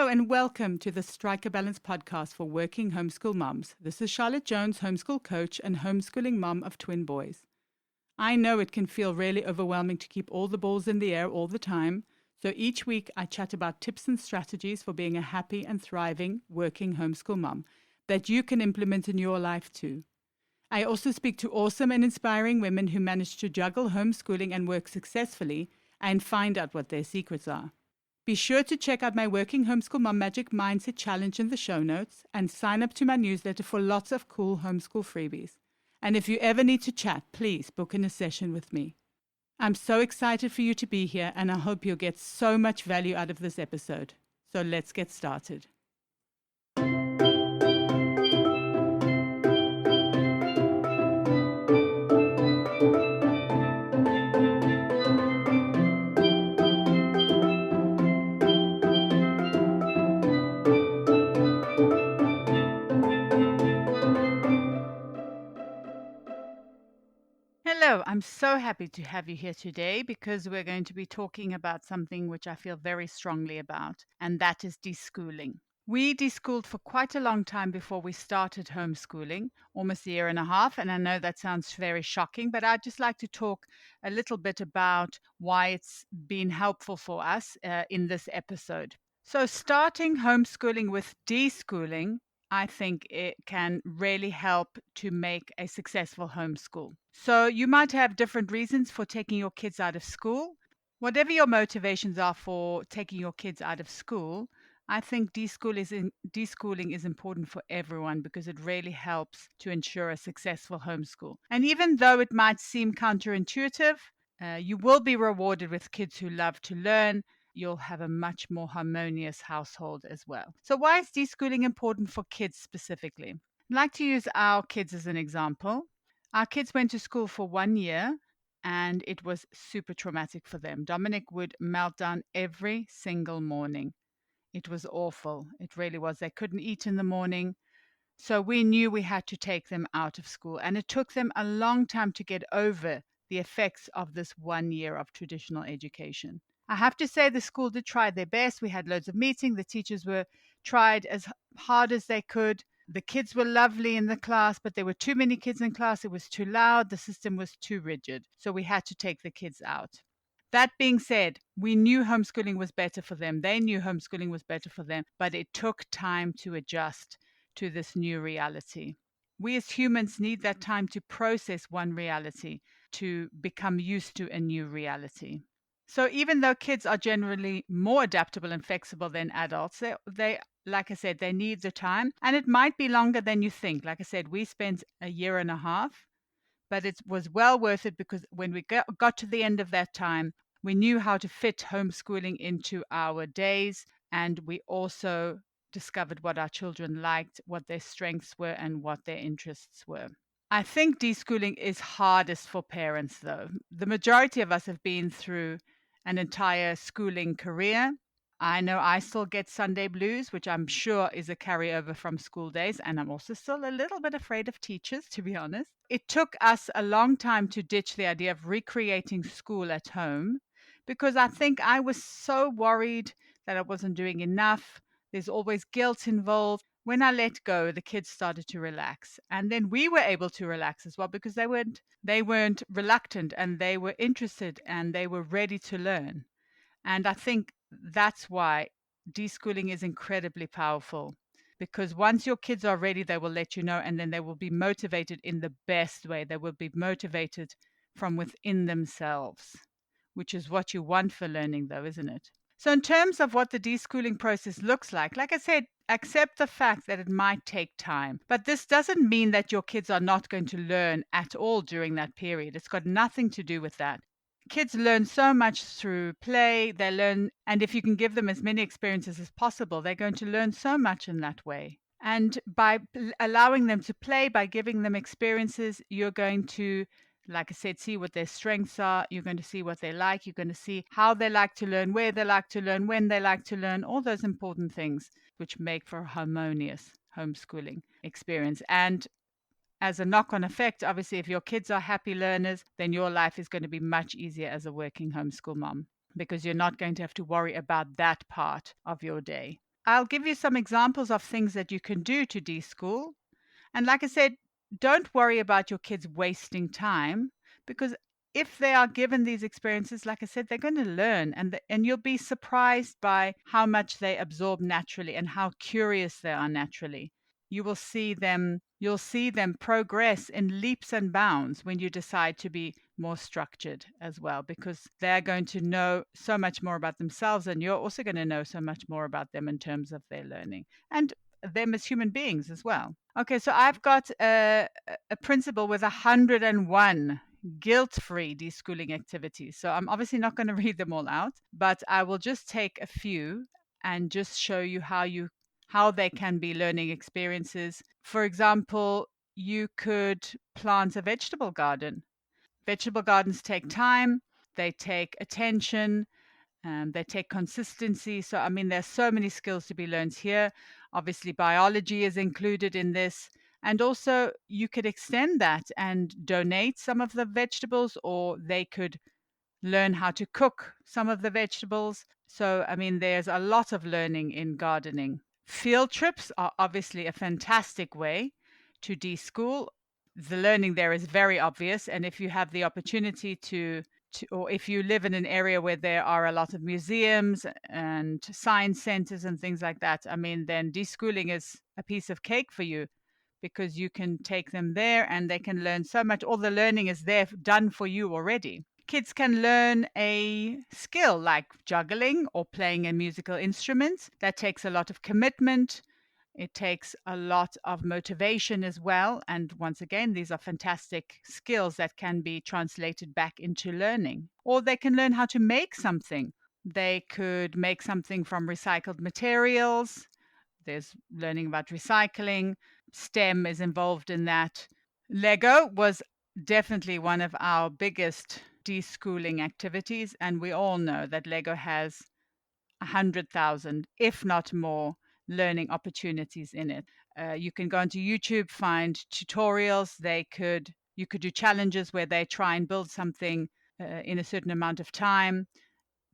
Hello and welcome to the Strike a Balance podcast for working homeschool moms. This is Charlotte Jones, homeschool coach and homeschooling mom of twin boys. I know it can feel really overwhelming to keep all the balls in the air all the time, so each week I chat about tips and strategies for being a happy and thriving working homeschool mom that you can implement in your life too. I also speak to awesome and inspiring women who manage to juggle homeschooling and work successfully and find out what their secrets are. Be sure to check out my Working Homeschool Mom Magic Mindset Challenge in the show notes and sign up to my newsletter for lots of cool homeschool freebies. And if you ever need to chat, please book in a session with me. I'm so excited for you to be here, and I hope you'll get so much value out of this episode. So let's get started. Hello, I'm so happy to have you here today because we're going to be talking about something which I feel very strongly about, and that is deschooling. We deschooled for quite a long time before we started homeschooling, almost a year and a half, and I know that sounds very shocking, but I'd just like to talk a little bit about why it's been helpful for us in this episode. So starting homeschooling with deschooling, I think it can really help to make a successful homeschool. So you might have different reasons for taking your kids out of school. Whatever your motivations are for taking your kids out of school, I think deschooling is important for everyone because it really helps to ensure a successful homeschool. And even though it might seem counterintuitive, you will be rewarded with kids who love to learn. You'll have a much more harmonious household as well. So why is deschooling important for kids specifically? I'd like to use our kids as an example. Our kids went to school for 1 year and it was super traumatic for them. Dominic would melt down every single morning. It was awful. It really was. They couldn't eat in the morning. So we knew we had to take them out of school. And it took them a long time to get over the effects of this 1 year of traditional education. I have to say the school did try their best. We had loads of meetings. The teachers were tried as hard as they could. The kids were lovely in the class, but there were too many kids in class. It was too loud. The system was too rigid. So we had to take the kids out. That being said, we knew homeschooling was better for them. They knew homeschooling was better for them, but it took time to adjust to this new reality. We as humans need that time to process one reality, to become used to a new reality. So even though kids are generally more adaptable and flexible than adults, they like I said, they need the time, and it might be longer than you think. Like I said, we spent a year and a half, but it was well worth it because when we got to the end of that time, we knew how to fit homeschooling into our days, and we also discovered what our children liked, what their strengths were, and what their interests were. I think deschooling is hardest for parents, though. The majority of us have been through an entire schooling career. I know I still get Sunday blues, which I'm sure is a carryover from school days. And I'm also still a little bit afraid of teachers, to be honest. It took us a long time to ditch the idea of recreating school at home because I think I was so worried that I wasn't doing enough. There's always guilt involved. When I let go, the kids started to relax. And then we were able to relax as well because they weren't reluctant and they were interested and they were ready to learn. And I think that's why deschooling is incredibly powerful because once your kids are ready, they will let you know, and then they will be motivated in the best way. They will be motivated from within themselves, which is what you want for learning, though, isn't it? So in terms of what the deschooling process looks like I said, accept the fact that it might take time. But this doesn't mean that your kids are not going to learn at all during that period. It's got nothing to do with that. Kids learn so much through play. They learn, and if you can give them as many experiences as possible, they're going to learn so much in that way. And by allowing them to play, by giving them experiences, you're going to, like I said, see what their strengths are. You're going to see what they like. You're going to see how they like to learn, where they like to learn, when they like to learn, all those important things which make for a harmonious homeschooling experience. And as a knock-on effect, obviously, if your kids are happy learners, then your life is going to be much easier as a working homeschool mom because you're not going to have to worry about that part of your day. I'll give you some examples of things that you can do to deschool. And like I said, don't worry about your kids wasting time, because if they are given these experiences, like I said, they're going to learn, and you'll be surprised by how much they absorb naturally and how curious they are naturally. You'll see them progress in leaps and bounds when you decide to be more structured as well, because they're going to know so much more about themselves, and you're also going to know so much more about them in terms of their learning and them as human beings as well. Okay, so I've got a principle with 101 guilt-free deschooling activities. So I'm obviously not going to read them all out, but I will just take a few and just show you how they can be learning experiences. For example, you could plant a vegetable garden. Vegetable gardens take time, they take attention, they take consistency. So, I mean, there's so many skills to be learned here. Obviously, biology is included in this. And also, you could extend that and donate some of the vegetables, or they could learn how to cook some of the vegetables. So, I mean, there's a lot of learning in gardening. Field trips are obviously a fantastic way to deschool. The learning there is very obvious. And if you have the opportunity or if you live in an area where there are a lot of museums and science centers and things like that, I mean, then deschooling is a piece of cake for you, because you can take them there and they can learn so much. All the learning is there done for you already. Kids can learn a skill like juggling or playing a musical instrument. That takes a lot of commitment. It takes a lot of motivation as well. And once again, these are fantastic skills that can be translated back into learning. Or they can learn how to make something. They could make something from recycled materials. There's learning about recycling. STEM is involved in that. Lego was definitely one of our biggest deschooling activities. And we all know that Lego has 100,000, if not more, learning opportunities in it. You can go onto YouTube, find tutorials. You could do challenges where they try and build something in a certain amount of time.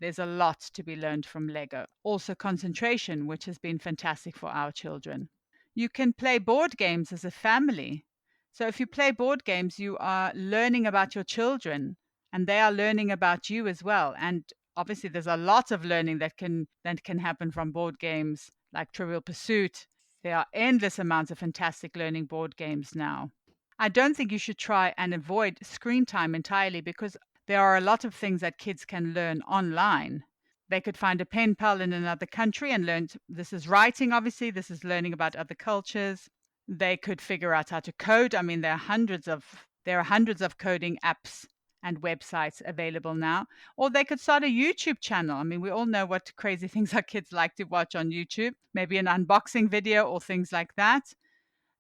There's a lot to be learned from Lego. Also concentration, which has been fantastic for our children. You can play board games as a family. So if you play board games, you are learning about your children and they are learning about you as well. And obviously there's a lot of learning that can happen from board games like Trivial Pursuit. There are endless amounts of fantastic learning board games now. I don't think you should try and avoid screen time entirely, because there are a lot of things that kids can learn online. They could find a pen pal in another country and learn. This is writing, obviously. This is learning about other cultures. They could figure out how to code. I mean, there are hundreds of coding apps and websites available now. Or they could start a YouTube channel. I mean, we all know what crazy things our kids like to watch on YouTube. Maybe an unboxing video or things like that.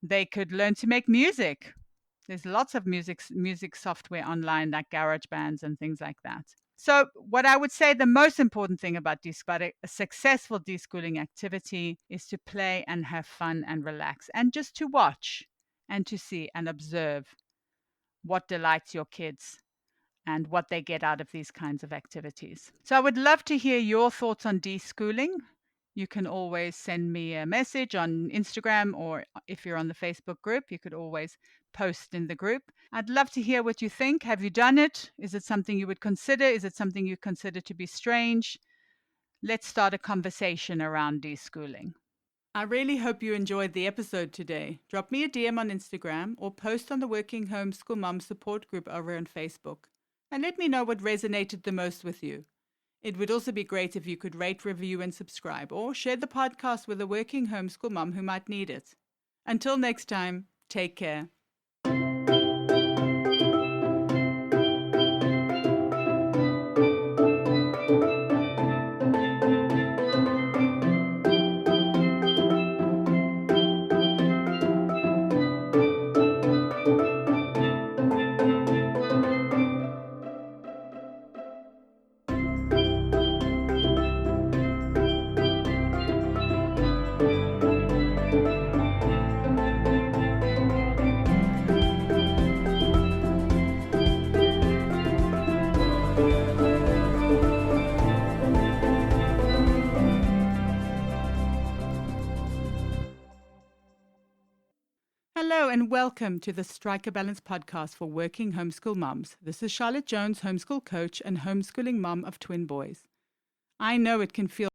They could learn to make music. There's lots of music software online like GarageBands and things like that. So what I would say the most important thing about a successful deschooling activity is to play and have fun and relax, and just to watch and to see and observe what delights your kids and what they get out of these kinds of activities. So I would love to hear your thoughts on deschooling. You can always send me a message on Instagram, or if you're on the Facebook group, you could always post in the group. I'd love to hear what you think. Have you done it? Is it something you would consider? Is it something you consider to be strange? Let's start a conversation around deschooling. I really hope you enjoyed the episode today. Drop me a DM on Instagram or post on the Working Homeschool Mom support group over on Facebook, and let me know what resonated the most with you. It would also be great if you could rate, review, and subscribe, or share the podcast with a working homeschool mom who might need it. Until next time, take care. Hello and welcome to the Strike a Balance podcast for working homeschool moms. This is Charlotte Jones, homeschool coach and homeschooling mom of twin boys. I know it can feel